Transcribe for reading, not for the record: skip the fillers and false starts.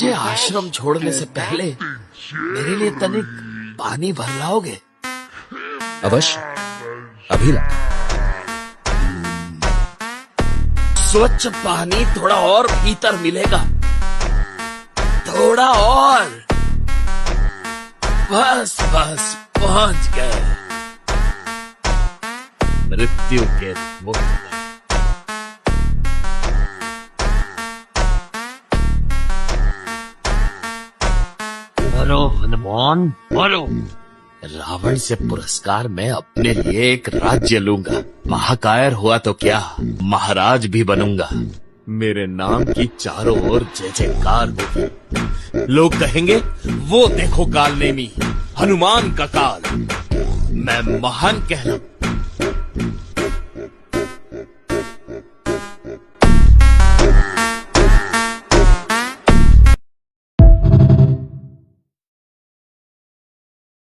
मुझे आश्रम छोड़ने से पहले मेरे लिए तनिक पानी भर लाओगे? अवश्य, अभी ला। स्वच्छ पानी थोड़ा और भीतर मिलेगा, थोड़ा और। बस बस पहुंच गए मृत्यु के मुख में। मरो हनुमान मरो। रावण से पुरस्कार मैं अपने लिए एक राज्य लूंगा। महाकायर हुआ तो क्या, महाराज भी बनूंगा। मेरे नाम की चारों ओर जय जयकार होगी। लोग कहेंगे वो देखो काल नेमी, हनुमान का काल। मैं महान कहलाऊं,